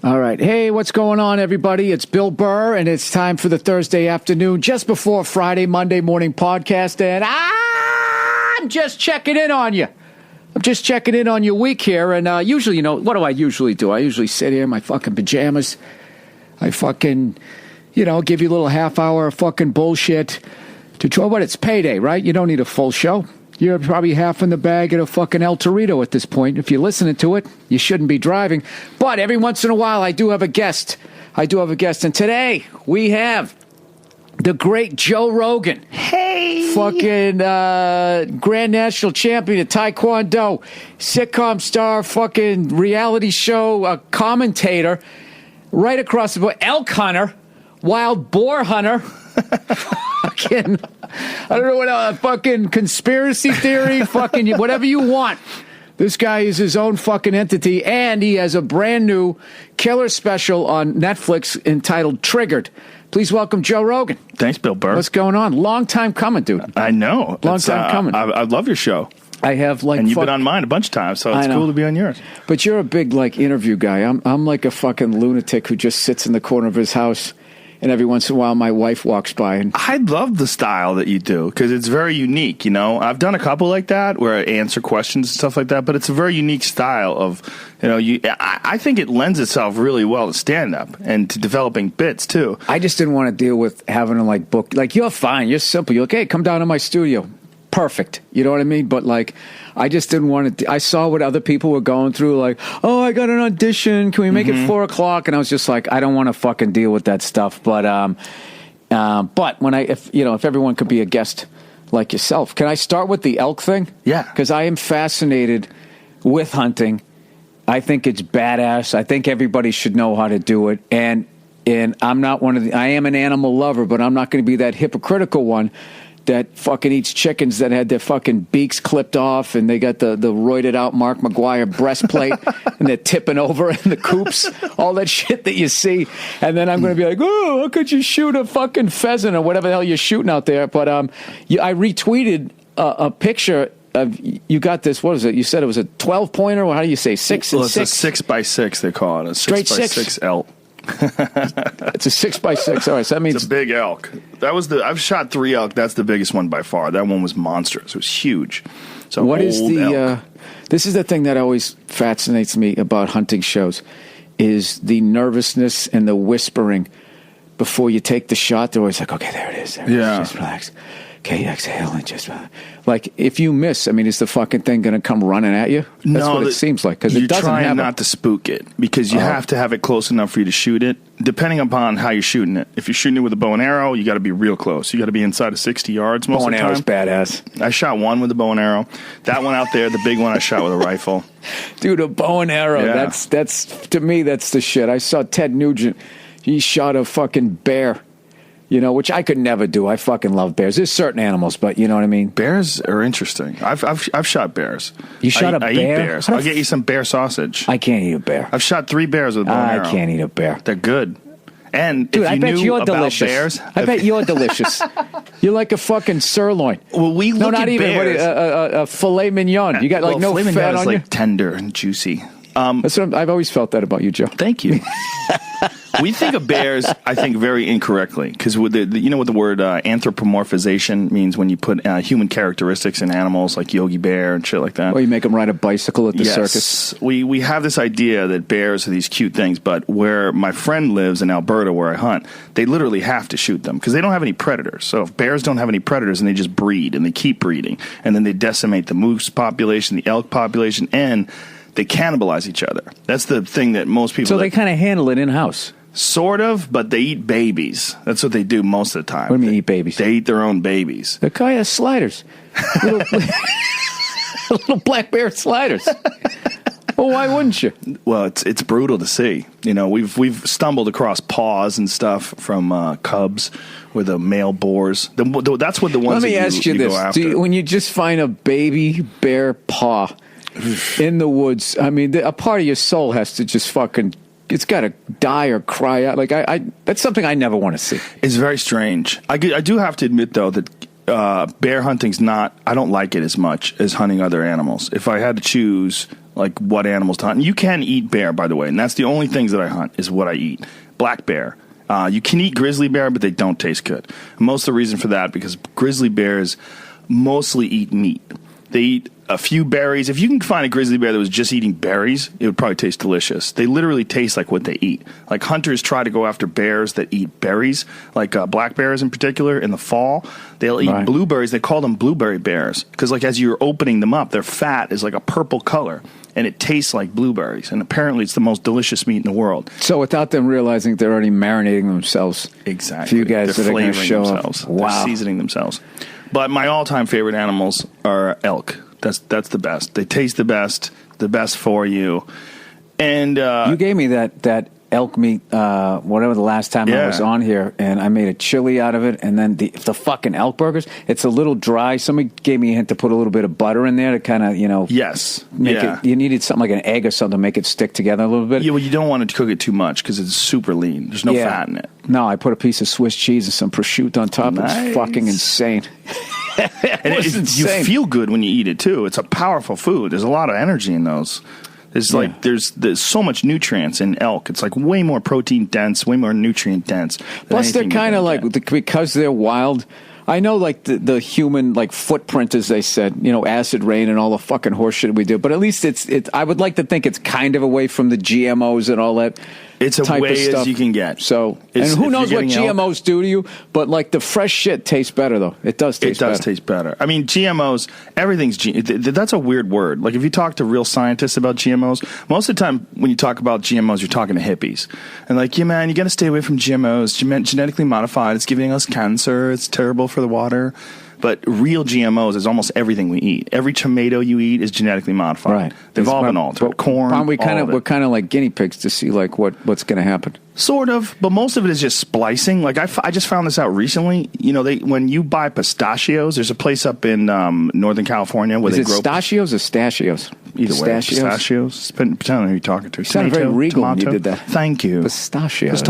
All right. Hey, what's going on, everybody? It's Bill Burr, and it's time for the Thursday afternoon, just before Monday morning podcast, and I'm just checking in on you. I'm just checking in on your week here, and usually, what do I usually do? I usually sit here in my fucking pajamas. I fucking, give you a little half-hour fucking bullshit to try. What, it's payday, right? You don't need a full show. You're probably half in the bag at a fucking El Torito at this point. If you're listening to it, you shouldn't be driving. But every once in a while, I do have a guest. And today, we have the great Joe Rogan. Hey! Fucking Grand National Champion of Taekwondo, sitcom star, fucking reality show commentator, right across the board, elk hunter, wild boar hunter. Fucking, I don't know what fucking conspiracy theory, fucking whatever you want. This guy is his own fucking entity, and he has a brand new killer special on Netflix entitled Triggered. Please welcome Joe Rogan. Thanks, Bill Burr. What's going on? Long time coming, dude. I know. Long time coming. I love your show. I have and you've been on mine a bunch of times, so it's cool to be on yours. But you're a big interview guy. I'm like a fucking lunatic who just sits in the corner of his house. And every once in a while, my wife walks by. And I love the style that you do because it's very unique. I've done a couple like that where I answer questions and stuff like that, but it's a very unique style of, I think it lends itself really well to stand up and to developing bits too. I just didn't want to deal with having to book. You're fine. You're simple. You're okay. Come down to my studio. Perfect. You know what I mean? But I just didn't want to. I saw what other people were going through. I got an audition. Can we make it 4:00? And I was just like, I don't want to fucking deal with that stuff. But when if everyone could be a guest like yourself, can I start with the elk thing? Yeah. Because I am fascinated with hunting. I think it's badass. I think everybody should know how to do it. And I'm not I am an animal lover, but I'm not going to be that hypocritical one that fucking eats chickens that had their fucking beaks clipped off and they got the roided out Mark McGuire breastplate and they're tipping over in the coops, all that shit that you see. And then I'm going to be like, oh, how could you shoot a fucking pheasant or whatever the hell you're shooting out there? But I retweeted a picture of, you got this, what is it? You said it was a 12-pointer, or how do you say, 6 and 6? It's a 6x6, they call it. A Straight 6x6 elk. It's a 6x6. All right, so that means it's a big elk. I've shot 3 elk. That's the biggest one by far. That one was monstrous. It was huge. So what is the? This is the thing that always fascinates me about hunting shows, is the nervousness and the whispering before you take the shot. They're always like, "Okay, there it is. There it is. Just relax. Okay, exhale and just if you miss, is the fucking thing going to come running at you? That's what it seems like, because it doesn't have. You're trying not to spook it because you have to have it close enough for you to shoot it. Depending upon how you're shooting it. If you're shooting it with a bow and arrow, you got to be real close. You got to be inside of 60 yards most of the time. Bow and arrow's badass. I shot one with a bow and arrow. That one out there, the big one, I shot with a rifle. Dude, a bow and arrow. Yeah. That's to me, that's the shit. I saw Ted Nugent. He shot a fucking bear. Which I could never do. I fucking love bears. There's certain animals, but you know what I mean? Bears are interesting. I've shot bears. You shot a bear? I eat bears. I'll get you some bear sausage. I can't eat a bear. I've shot 3 bears with a bow and arrow. I can't eat a bear. They're good. And dude, if you bet knew you're about delicious. Bears, I bet you're delicious. You're like a fucking sirloin. Well, we look at bears. A filet mignon. You got no fat on you. Tender and juicy. That's what I've always felt that about you, Joe. Thank you. We think of bears, I think, very incorrectly, because what the word anthropomorphization means when you put human characteristics in animals like Yogi Bear and shit like that. Well, you make them ride a bicycle at the circus. We have this idea that bears are these cute things, but where my friend lives in Alberta, where I hunt, they literally have to shoot them because they don't have any predators. So if bears don't have any predators, and they just breed, and they keep breeding, and then they decimate the moose population, the elk population, and they cannibalize each other. That's the thing that most people... So they kind of handle it in-house. Sort of, but they eat babies. That's what they do most of the time. What do you mean eat babies? They eat their own babies. They're kind of sliders. Little black bear sliders. Well, why wouldn't you? Well, it's brutal to see. We've stumbled across paws and stuff from cubs with the male boars. That's what the ones. Let me ask you this: when you just find a baby bear paw in the woods, a part of your soul has to just fucking. It's got to die or cry out. That's something I never want to see. It's very strange. I do have to admit, though, that bear hunting's not... I don't like it as much as hunting other animals. If I had to choose like what animals to hunt. And you can eat bear, by the way, and that's the only things that I hunt is what I eat. Black bear. You can eat grizzly bear, but they don't taste good. And most of the reason for that because grizzly bears mostly eat meat. They eat a few berries. If you can find a grizzly bear that was just eating berries, it would probably taste delicious. They literally taste like what they eat. Like hunters try to go after bears that eat berries, like black bears in particular, in the fall. They'll eat blueberries. They call them blueberry bears because like as you're opening them up, their fat is like a purple color. And it tastes like blueberries. And apparently it's the most delicious meat in the world. So without them realizing they're already marinating themselves. Exactly. For you guys they're that are going to show themselves. up. Wow. They're seasoning themselves. But my all-time favorite animals are elk. That's the best. They taste the best for you. And you gave me that elk meat, whatever the last time I was on here, and I made a chili out of it, and then the fucking elk burgers, it's a little dry. Somebody gave me a hint to put a little bit of butter in there to kind of, make it, you needed something like an egg or something to make it stick together a little bit. Yeah, well, you don't want to cook it too much because it's super lean. There's no fat in it. No, I put a piece of Swiss cheese and some prosciutto on top. Nice. It's fucking insane. And you feel good when you eat it, too. It's a powerful food. There's a lot of energy in those. There's so much nutrients in elk. It's like way more protein dense, way more nutrient dense. Plus, they're kind of like because they're wild. I know, like the human footprint, as they said, acid rain and all the fucking horse shit we do. But at least it's. I would like to think it's kind of away from the GMOs and all that. It's a type way of stuff. as you can get. So, and who knows what GMOs do to you? But the fresh shit tastes better, though. It does taste better. It does taste better. I mean, GMOs, everything's that's a weird word. Like if you talk to real scientists about GMOs, most of the time when you talk about GMOs, you're talking to hippies. And yeah, man, you got to stay away from GMOs. Genetically modified. It's giving us cancer. It's terrible for the water. But real GMOs is almost everything we eat. Every tomato you eat is genetically modified. Right. They've all been altered. Corn, we're kind of like guinea pigs to see what's going to happen. Sort of, but most of it is just splicing. Like I just found this out recently. When you buy pistachios, there's a place up in Northern California where they grow pistachios or stachios. Either way, pistachios. Depending on who you're talking to. You sounded very regal when you did that. Thank you. Pistachios.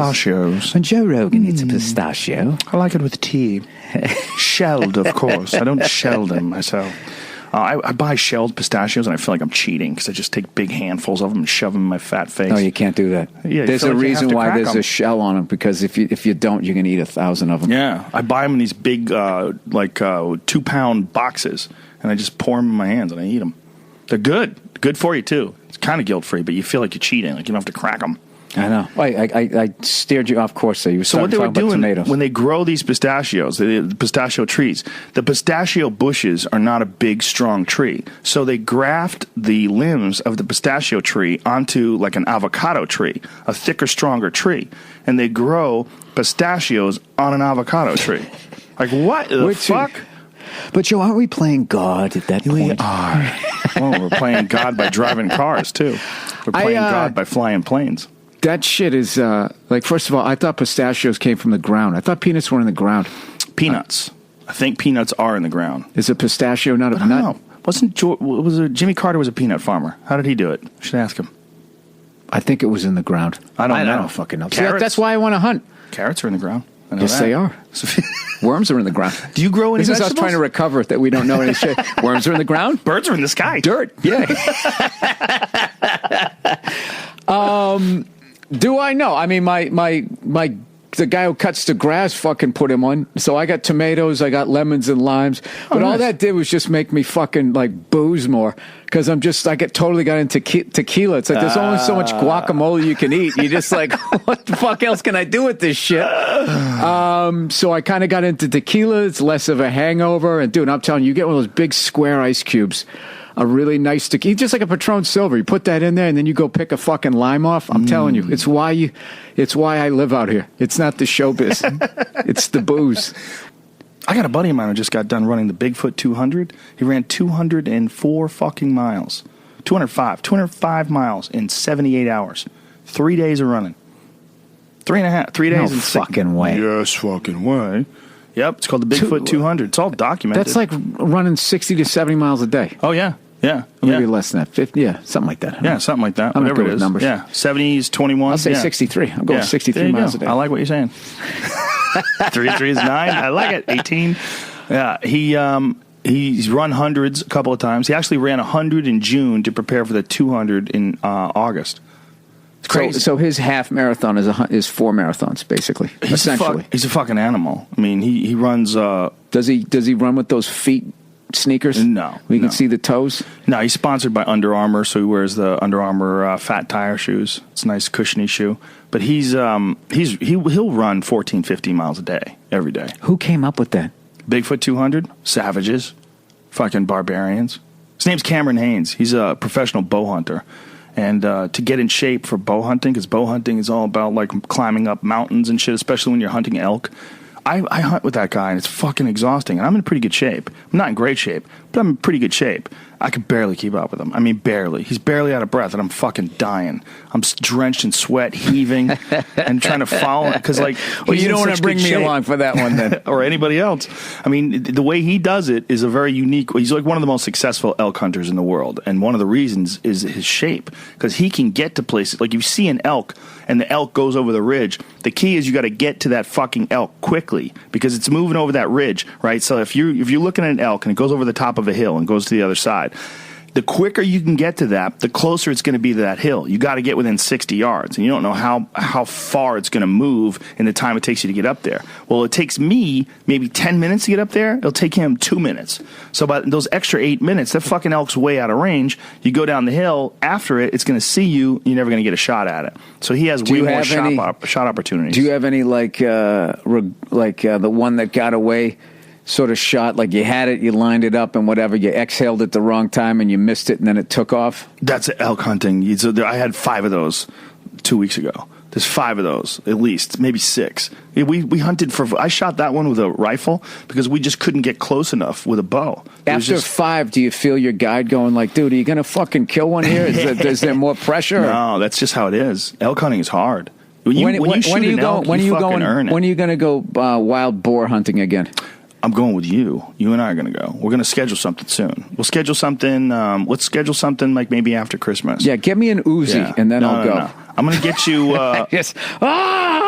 When Joe Rogan eats a pistachio, I like it with tea. Shelled, of course. I don't shell them myself. I buy shelled pistachios, and I feel like I'm cheating because I just take big handfuls of them and shove them in my fat face. No, you can't do that. Yeah, there's a reason why there's a shell on them, because if you don't, you can eat 1,000 of them. Yeah, I buy them in these big, 2-pound boxes, and I just pour them in my hands, and I eat them. They're good. Good for you, too. It's kind of guilt-free, but you feel like you're cheating. Like you don't have to crack them. I know. I steered you off course there. You were so what they were doing tomatoes. When they grow these pistachios, the pistachio trees, the pistachio bushes are not a big, strong tree. So they graft the limbs of the pistachio tree onto like an avocado tree, a thicker, stronger tree. And they grow pistachios on an avocado tree. Like, what the fuck? But, Joe, aren't we playing God at that point? We are. Well, we're playing God by driving cars, too. We're playing God by flying planes. That shit is, first of all, I thought pistachios came from the ground. I thought peanuts were in the ground. Peanuts. I think peanuts are in the ground. Is a pistachio not a nut? No. Jimmy Carter was a peanut farmer. How did he do it? Should ask him. I think it was in the ground. I don't know. I don't fucking know. That's why I want to hunt. Carrots are in the ground. Yes, they are. Worms are in the ground. Do you grow any vegetables? This is us trying to recover that we don't know any shit. Worms are in the ground. Birds are in the sky. Dirt. Yeah. Do I know? I mean, the guy who cuts the grass fucking put him on. So I got tomatoes, I got lemons and limes. But all that did was just make me fucking booze more. Because I totally got into tequila. It's like there's only so much guacamole you can eat. You're just like, what the fuck else can I do with this shit? So I kind of got into tequila. It's less of a hangover. And dude, I'm telling you, get one of those big square ice cubes. A really nice tequila, just like a Patron Silver. You put that in there, and then you go pick a fucking lime off. I'm telling you, it's why I live out here. It's not the showbiz. It's the booze. I got a buddy of mine who just got done running the Bigfoot 200. He ran 204 fucking miles. 205 miles in 78 hours. 3 days of running. 3.5. 3 days. No fucking way. Yes, fucking way. Yep, it's called the Bigfoot 200. It's all documented. That's like running 60 to 70 miles a day. Oh, yeah. Yeah. Maybe less than that. 50, yeah, something like that. Yeah, something like that. I'm Whatever not good it is. with numbers. Yeah, 70s, 21. I'll say 63. I'm going 63 miles a day. I like what you're saying. 3 is 9. I like it. 18. Yeah, He's run hundreds a couple of times. He actually ran 100 in June to prepare for the 200 in August. It's crazy. So his half marathon is 4 marathons, basically. Essentially, he's a fucking animal. I mean, he runs. Does he run with those feet sneakers? No, we can see the toes. No, he's sponsored by Under Armour, so he wears the Under Armour fat tire shoes. It's a nice cushiony shoe. But he'll run 14, 15 miles a day every day. Who came up with that? Bigfoot 200, savages, fucking barbarians. His name's Cameron Haynes. He's a professional bow hunter. And to get in shape for bow hunting, because bow hunting is all about like climbing up mountains and shit, especially when you're hunting elk. I hunt with that guy, and it's fucking exhausting. And I'm in pretty good shape. I'm not in great shape, but I'm in pretty good shape. I could barely keep up with him. I mean, barely. He's barely out of breath, and I'm fucking dying. I'm drenched in sweat, heaving, and trying to follow. Because, like, well, you don't want to bring me along for that one, then, or anybody else. I mean, the way he does it is a very unique. He's like one of the most successful elk hunters in the world, and one of the reasons is his shape, because he can get to places like you see an elk, and the elk goes over the ridge. The key is you got to get to that fucking elk quickly because it's moving over that ridge, right? So if you're looking at an elk and it goes over the top of a hill and goes to the other side, the quicker you can get to that, the closer it's going to be to that hill. You got to get within 60 yards, and you don't know how far it's going to move in the time it takes you to get up there. Well, it takes me maybe 10 minutes to get up there. It'll take him 2 minutes. So by those extra 8 minutes, that fucking elk's way out of range. You go down the hill after it, it's going to see you. You're never going to get a shot at it. So he has way more shot opportunities. Do you have any like the one that got away? Sort of shot, like you had it, you lined it up and whatever, you exhaled at the wrong time and you missed it and then it took off? That's elk hunting. I had 5 of those 2 weeks ago. There's 5 of those, at least, maybe 6. We hunted I shot that one with a rifle because we just couldn't get close enough with a bow. After 5, do you feel your guide going like, dude, are you going to fucking kill one here? Is there more pressure? No, that's just how it is. Elk hunting is hard. When you going to go wild boar hunting again? I'm going with you. You and I are going to go. We're going to schedule something soon. We'll schedule something. Let's schedule something like maybe after Christmas. Yeah, give me an Uzi and then I'll go. No. I'm going to get you. Yes. Ah!